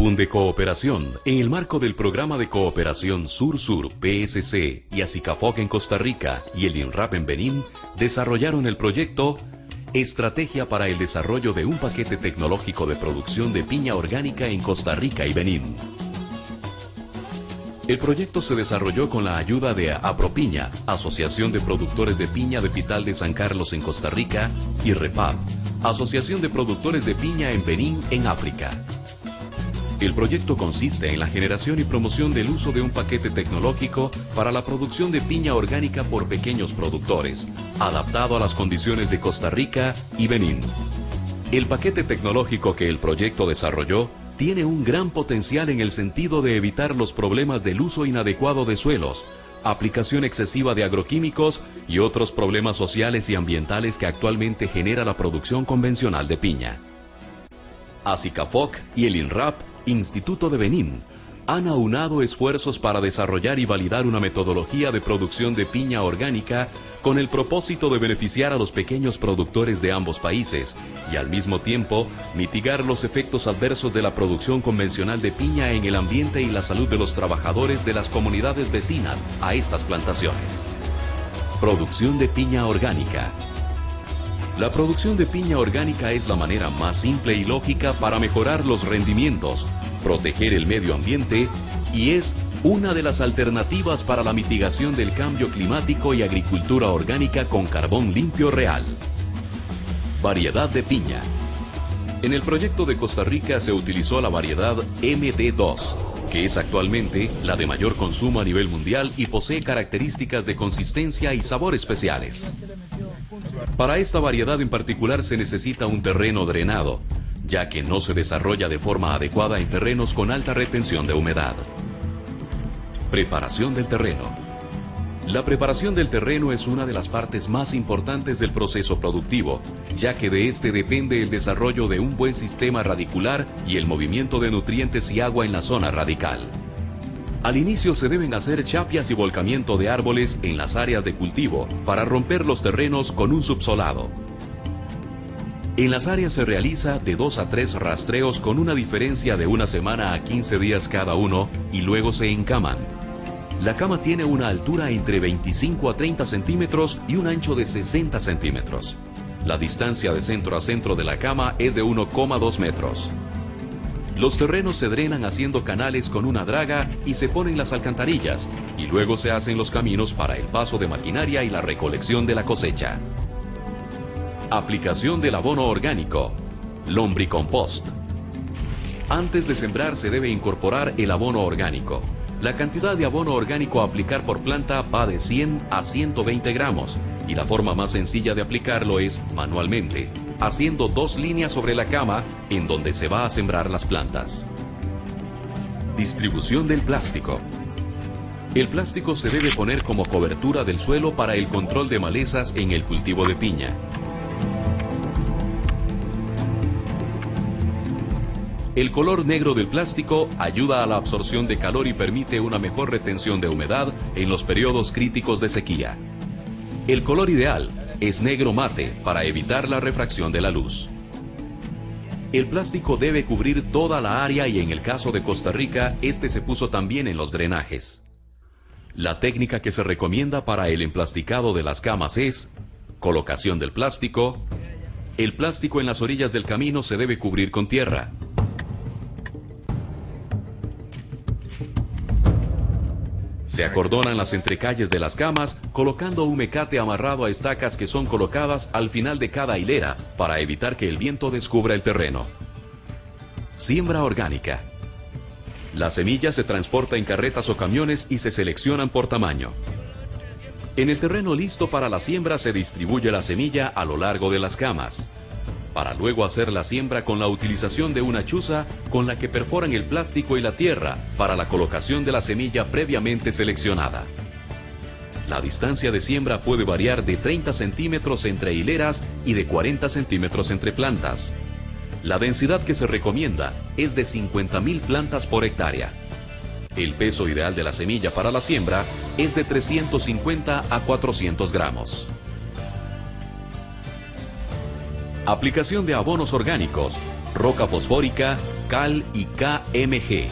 Funde Cooperación, en el marco del Programa de Cooperación Sur-Sur PSC y Asicafoc en Costa Rica y el INRAP en Benín, desarrollaron el proyecto Estrategia para el desarrollo de un paquete tecnológico de producción de piña orgánica en Costa Rica y Benín. El proyecto se desarrolló con la ayuda de Apropiña, Asociación de Productores de Piña de Pital de San Carlos en Costa Rica, y REPAP, Asociación de Productores de Piña en Benín, en África. El proyecto consiste en la generación y promoción del uso de un paquete tecnológico para la producción de piña orgánica por pequeños productores, adaptado a las condiciones de Costa Rica y Benín. El paquete tecnológico que el proyecto desarrolló tiene un gran potencial en el sentido de evitar los problemas del uso inadecuado de suelos, aplicación excesiva de agroquímicos y otros problemas sociales y ambientales que actualmente genera la producción convencional de piña. Asicafoc y el INRAP, Instituto de Benín, han aunado esfuerzos para desarrollar y validar una metodología de producción de piña orgánica con el propósito de beneficiar a los pequeños productores de ambos países y al mismo tiempo mitigar los efectos adversos de la producción convencional de piña en el ambiente y la salud de los trabajadores de las comunidades vecinas a estas plantaciones. Producción de piña orgánica. La producción de piña orgánica es la manera más simple y lógica para mejorar los rendimientos, proteger el medio ambiente y es una de las alternativas para la mitigación del cambio climático y agricultura orgánica con carbón limpio real. Variedad de piña. En el proyecto de Costa Rica se utilizó la variedad MD2, que es actualmente la de mayor consumo a nivel mundial y posee características de consistencia y sabor especiales. Para esta variedad en particular se necesita un terreno drenado, ya que no se desarrolla de forma adecuada en terrenos con alta retención de humedad. Preparación del terreno. La preparación del terreno es una de las partes más importantes del proceso productivo, ya que de este depende el desarrollo de un buen sistema radicular y el movimiento de nutrientes y agua en la zona radical. Al inicio se deben hacer chapias y volcamiento de árboles en las áreas de cultivo para romper los terrenos con un subsolado. En las áreas se realiza de 2 a 3 rastreos con una diferencia de una semana a 15 días cada uno y luego se encaman. La cama tiene una altura entre 25 a 30 centímetros y un ancho de 60 centímetros. La distancia de centro a centro de la cama es de 1,2 metros. Los terrenos se drenan haciendo canales con una draga y se ponen las alcantarillas, y luego se hacen los caminos para el paso de maquinaria y la recolección de la cosecha. Aplicación del abono orgánico. Lombricompost. Antes de sembrar se debe incorporar el abono orgánico. La cantidad de abono orgánico a aplicar por planta va de 100 a 120 gramos, y la forma más sencilla de aplicarlo es manualmente, haciendo 2 líneas sobre la cama en donde se va a sembrar las plantas. Distribución del plástico. El plástico se debe poner como cobertura del suelo para el control de malezas en el cultivo de piña. El color negro del plástico ayuda a la absorción de calor y permite una mejor retención de humedad en los periodos críticos de sequía. El color ideal es negro mate para evitar la refracción de la luz. El plástico debe cubrir toda la área y en el caso de Costa Rica, este se puso también en los drenajes. La técnica que se recomienda para el emplasticado de las camas es colocación del plástico. El plástico en las orillas del camino se debe cubrir con tierra. Se acordonan las entrecalles de las camas colocando un mecate amarrado a estacas que son colocadas al final de cada hilera para evitar que el viento descubra el terreno. Siembra orgánica. La semilla se transporta en carretas o camiones y se seleccionan por tamaño. En el terreno listo para la siembra se distribuye la semilla a lo largo de las camas, para luego hacer la siembra con la utilización de una chuza con la que perforan el plástico y la tierra para la colocación de la semilla previamente seleccionada. La distancia de siembra puede variar de 30 centímetros entre hileras y de 40 centímetros entre plantas. La densidad que se recomienda es de 50.000 plantas por hectárea. El peso ideal de la semilla para la siembra es de 350 a 400 gramos. Aplicación de abonos orgánicos, roca fosfórica, Cal y KMG.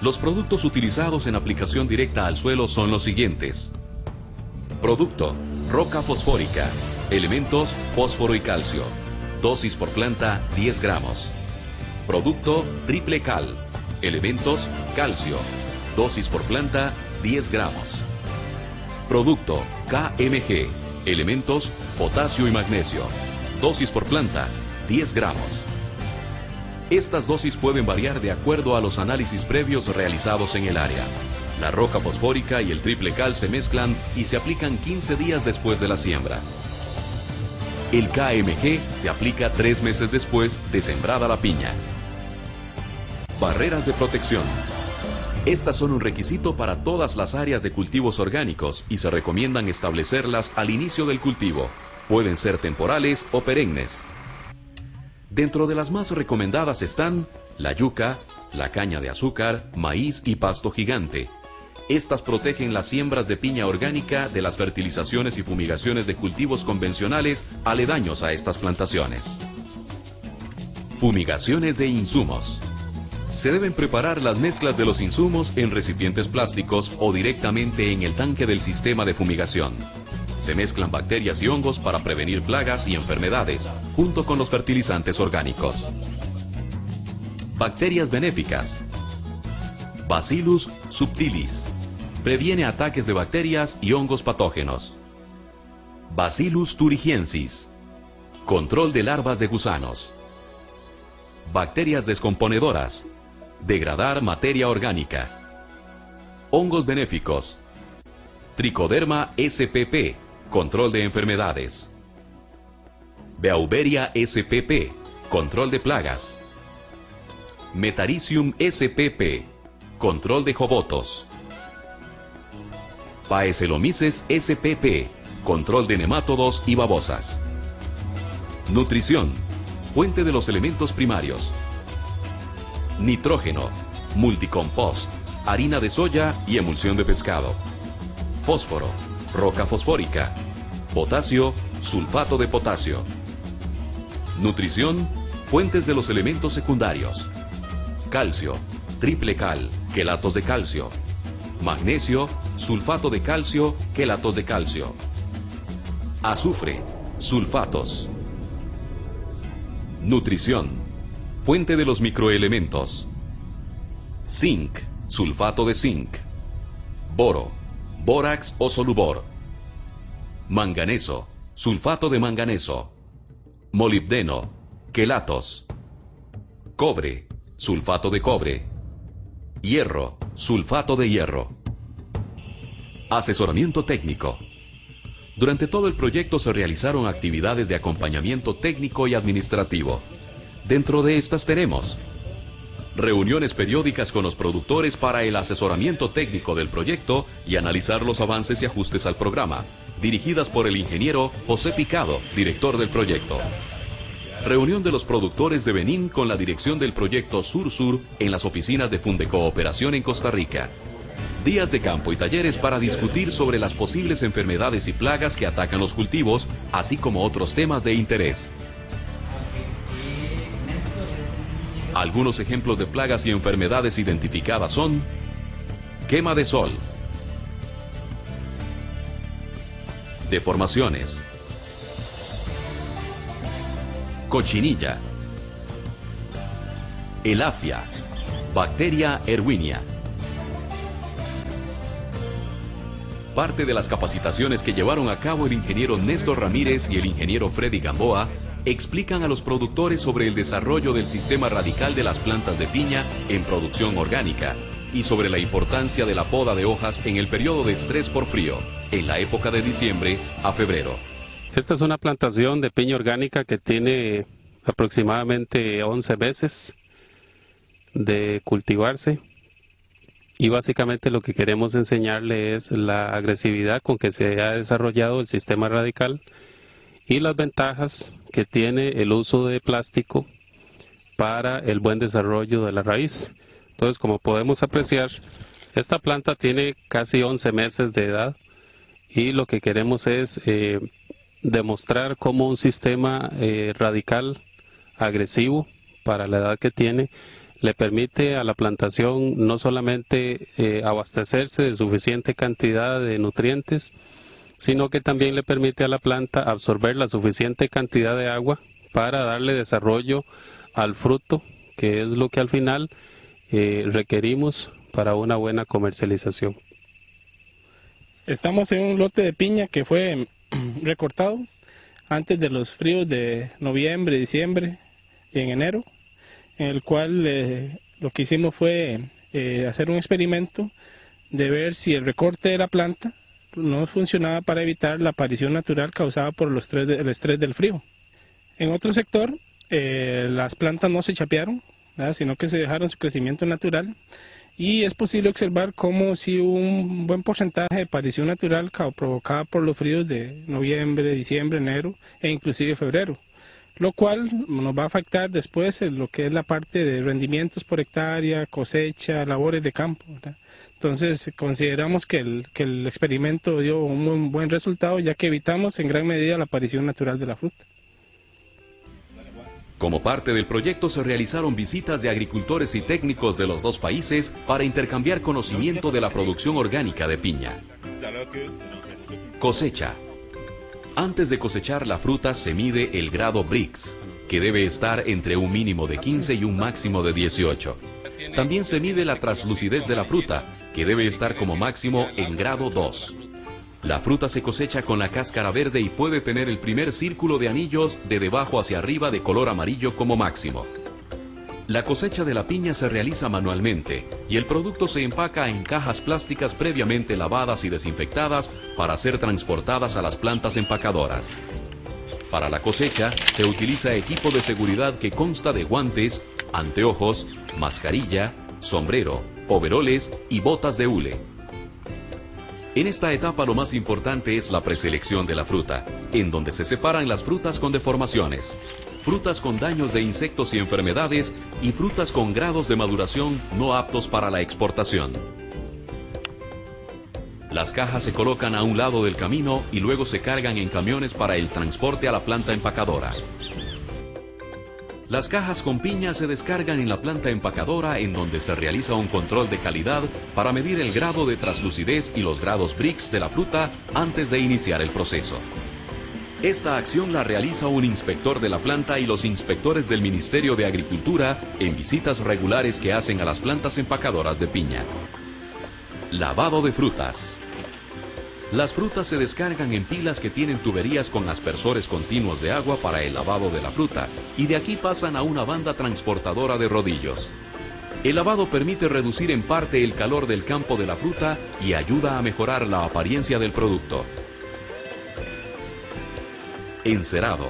Los productos utilizados en aplicación directa al suelo son los siguientes. Producto: roca fosfórica. Elementos: fósforo y calcio. Dosis por planta: 10 gramos. Producto: triple cal. Elementos: calcio. Dosis por planta: 10 gramos. Producto: KMG. Elementos: potasio y magnesio. Dosis por planta: 10 gramos. Estas dosis pueden variar de acuerdo a los análisis previos realizados en el área. La roca fosfórica y el triple cal se mezclan y se aplican 15 días después de la siembra. El KMG se aplica 3 meses después de sembrada la piña. Barreras de protección. Estas son un requisito para todas las áreas de cultivos orgánicos y se recomiendan establecerlas al inicio del cultivo. Pueden ser temporales o perennes. Dentro de las más recomendadas están la yuca, la caña de azúcar, maíz y pasto gigante. Estas protegen las siembras de piña orgánica de las fertilizaciones y fumigaciones de cultivos convencionales aledaños a estas plantaciones. Fumigaciones de insumos. Se deben preparar las mezclas de los insumos en recipientes plásticos o directamente en el tanque del sistema de fumigación. Se mezclan bacterias y hongos para prevenir plagas y enfermedades, junto con los fertilizantes orgánicos. Bacterias benéficas. Bacillus subtilis. Previene ataques de bacterias y hongos patógenos. Bacillus thuringiensis. Control de larvas de gusanos. Bacterias descomponedoras. Degradar materia orgánica. Hongos benéficos. Trichoderma spp. Control de enfermedades. Beauveria spp. Control de plagas. Metarhizium spp. Control de jobotos. Paeselomyces spp. Control de nemátodos y babosas. Nutrición. Fuente de los elementos primarios. Nitrógeno. Multicompost. Harina de soya y emulsión de pescado. Fósforo. Roca fosfórica. Potasio. Sulfato de potasio. Nutrición. Fuentes de los elementos secundarios. Calcio. Triple cal. Quelatos de calcio. Magnesio. Sulfato de calcio. Quelatos de calcio. Azufre. Sulfatos. Nutrición. Fuente de los microelementos. Zinc. Sulfato de zinc. Boro. Bórax o solubor. Manganeso. Sulfato de manganeso. Molibdeno. Quelatos. Cobre. Sulfato de cobre. Hierro. Sulfato de hierro. Asesoramiento técnico. Durante todo el proyecto se realizaron actividades de acompañamiento técnico y administrativo. Dentro de estas tenemos reuniones periódicas con los productores para el asesoramiento técnico del proyecto y analizar los avances y ajustes al programa, dirigidas por el ingeniero José Picado, director del proyecto. Reunión de los productores de Benín con la dirección del proyecto Sur-Sur en las oficinas de Fundecooperación en Costa Rica. Días de campo y talleres para discutir sobre las posibles enfermedades y plagas que atacan los cultivos, así como otros temas de interés. Algunos ejemplos de plagas y enfermedades identificadas son: quema de sol, deformaciones, cochinilla, elafia, bacteria erwinia. Parte de las capacitaciones que llevaron a cabo el ingeniero Néstor Ramírez y el ingeniero Freddy Gamboa explican a los productores sobre el desarrollo del sistema radical de las plantas de piña en producción orgánica y sobre la importancia de la poda de hojas en el periodo de estrés por frío, en la época de diciembre a febrero. Esta es una plantación de piña orgánica que tiene aproximadamente 11 meses de cultivarse y básicamente lo que queremos enseñarle es la agresividad con que se ha desarrollado el sistema radical y las ventajas que tiene el uso de plástico para el buen desarrollo de la raíz. Entonces, como podemos apreciar, esta planta tiene casi 11 meses de edad y lo que queremos es demostrar cómo un sistema radical agresivo para la edad que tiene, le permite a la plantación no solamente abastecerse de suficiente cantidad de nutrientes, sino que también le permite a la planta absorber la suficiente cantidad de agua para darle desarrollo al fruto, que es lo que al final requerimos para una buena comercialización. Estamos en un lote de piña que fue recortado antes de los fríos de noviembre, diciembre y en enero, en el cual lo que hicimos fue hacer un experimento de ver si el recorte de la planta no funcionaba para evitar la aparición natural causada por el estrés del frío. En otro sector, las plantas no se chapearon, ¿verdad?, sino que se dejaron su crecimiento natural, y es posible observar cómo sí hubo un buen porcentaje de aparición natural provocada por los fríos de noviembre, diciembre, enero e inclusive febrero, lo cual nos va a afectar después en lo que es la parte de rendimientos por hectárea, cosecha, labores de campo, ¿verdad? Entonces consideramos que el experimento dio un muy buen resultado, ya que evitamos en gran medida la aparición natural de la fruta. Como parte del proyecto se realizaron visitas de agricultores y técnicos de los dos países para intercambiar conocimiento de la producción orgánica de piña. Cosecha. Antes de cosechar la fruta se mide el grado Brix, que debe estar entre un mínimo de 15 y un máximo de 18. También se mide la translucidez de la fruta, que debe estar como máximo en grado 2. La fruta se cosecha con la cáscara verde y puede tener el primer círculo de anillos de debajo hacia arriba de color amarillo como máximo. La cosecha de la piña se realiza manualmente y el producto se empaca en cajas plásticas previamente lavadas y desinfectadas para ser transportadas a las plantas empacadoras. Para la cosecha se utiliza equipo de seguridad que consta de guantes, anteojos, mascarilla, sombrero, overoles y botas de hule. En esta etapa lo más importante es la preselección de la fruta, en donde se separan las frutas con deformaciones, frutas con daños de insectos y enfermedades y frutas con grados de maduración no aptos para la exportación. Las cajas se colocan a un lado del camino y luego se cargan en camiones para el transporte a la planta empacadora. Las cajas con piña se descargan en la planta empacadora, en donde se realiza un control de calidad para medir el grado de translucidez y los grados Brix de la fruta antes de iniciar el proceso. Esta acción la realiza un inspector de la planta y los inspectores del Ministerio de Agricultura en visitas regulares que hacen a las plantas empacadoras de piña. Lavado de frutas. Las frutas se descargan en pilas que tienen tuberías con aspersores continuos de agua para el lavado de la fruta y de aquí pasan a una banda transportadora de rodillos. El lavado permite reducir en parte el calor del campo de la fruta y ayuda a mejorar la apariencia del producto. Encerado.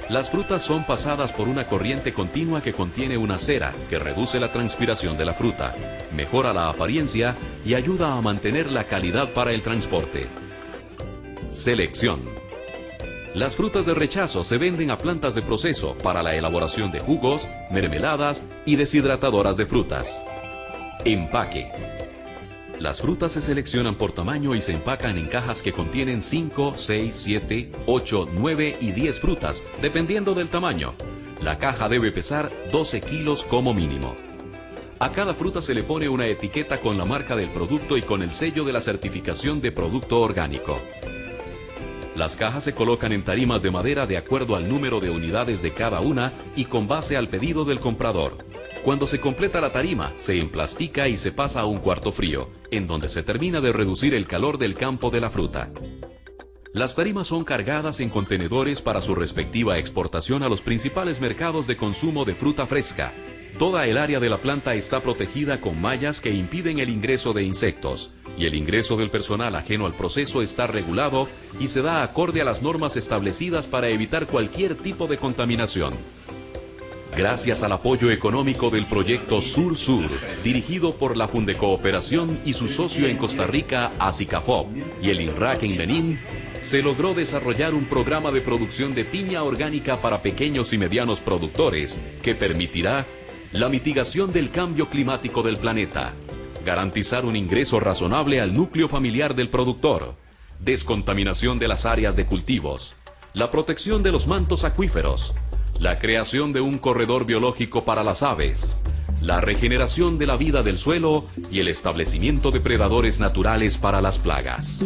Las frutas son pasadas por una corriente continua que contiene una cera que reduce la transpiración de la fruta, mejora la apariencia y ayuda a mantener la calidad para el transporte. Selección. Las frutas de rechazo se venden a plantas de proceso para la elaboración de jugos, mermeladas y deshidratadoras de frutas. Empaque. Las frutas se seleccionan por tamaño y se empacan en cajas que contienen 5, 6, 7, 8, 9 y 10 frutas, dependiendo del tamaño. La caja debe pesar 12 kilos como mínimo. A cada fruta se le pone una etiqueta con la marca del producto y con el sello de la certificación de producto orgánico. Las cajas se colocan en tarimas de madera de acuerdo al número de unidades de cada una y con base al pedido del comprador. Cuando se completa la tarima, se emplastica y se pasa a un cuarto frío, en donde se termina de reducir el calor del campo de la fruta. Las tarimas son cargadas en contenedores para su respectiva exportación a los principales mercados de consumo de fruta fresca. Toda el área de la planta está protegida con mallas que impiden el ingreso de insectos, y el ingreso del personal ajeno al proceso está regulado y se da acorde a las normas establecidas para evitar cualquier tipo de contaminación. Gracias al apoyo económico del proyecto Sur-Sur, dirigido por la Fundecooperación y su socio en Costa Rica, ASICAFOP, y el INRAC en Benín, se logró desarrollar un programa de producción de piña orgánica para pequeños y medianos productores que permitirá la mitigación del cambio climático del planeta, garantizar un ingreso razonable al núcleo familiar del productor, descontaminación de las áreas de cultivos, la protección de los mantos acuíferos, la creación de un corredor biológico para las aves, la regeneración de la vida del suelo y el establecimiento de predadores naturales para las plagas.